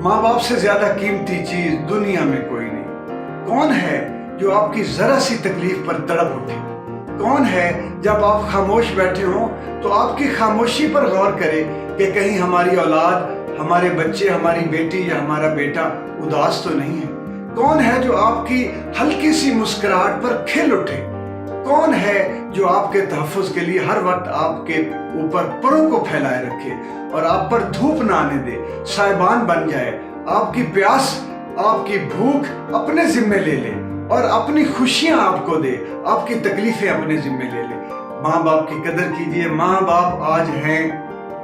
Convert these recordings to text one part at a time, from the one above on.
माँ बाप से ज्यादा कीमती चीज दुनिया में कोई नहीं। कौन है जो आपकी जरा सी तकलीफ पर तड़प उठे? कौन है जब आप खामोश बैठे हों तो आपकी खामोशी पर गौर करे कि कहीं हमारी औलाद, हमारे बच्चे, हमारी बेटी या हमारा बेटा उदास तो नहीं है? कौन है जो आपकी हल्की सी मुस्कुराहट पर खिल उठे? कौन है जो आपके तहफ़्फ़ुज़ के लिए हर वक्त आपके ऊपर परों को फैलाए रखे और आप पर धूप ना आने दे, साइबान बन जाए, आपकी प्यास, आपकी भूख अपने जिम्मे ले ले और अपनी खुशियां आपको दे, आपकी तकलीफें अपने जिम्मे ले ले। माँ बाप की कदर कीजिए। माँ बाप आज हैं,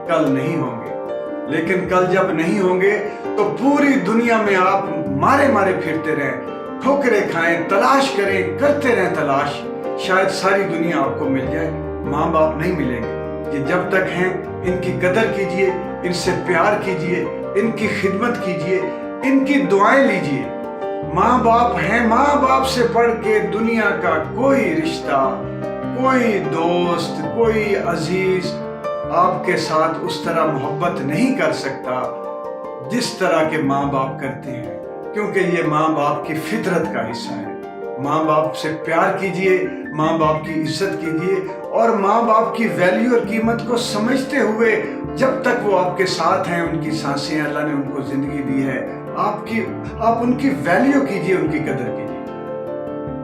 कल नहीं होंगे, लेकिन कल जब नहीं होंगे तो पूरी दुनिया में आप मारे मारे फिरते रहें, ठोकरें खाएं, तलाश करें, करते रहें तलाश, शायद सारी दुनिया आपको मिल जाए, माँ बाप नहीं मिलेंगे। ये जब तक हैं इनकी कदर कीजिए, इनसे प्यार कीजिए, इनकी खिदमत कीजिए, इनकी दुआएं लीजिए। माँ बाप हैं, माँ बाप से बढ़ के दुनिया का कोई रिश्ता, कोई दोस्त, कोई अजीज आपके साथ उस तरह मोहब्बत नहीं कर सकता जिस तरह के माँ बाप करते हैं, क्योंकि ये माँ बाप की फितरत का हिस्सा है। माँ बाप से प्यार कीजिए, माँ बाप की इज्जत कीजिए और माँ बाप की वैल्यू और कीमत को समझते हुए जब तक वो आपके साथ हैं, उनकी सांसें, अल्लाह ने उनको जिंदगी दी है, आप उनकी वैल्यू कीजिए, उनकी कदर कीजिए।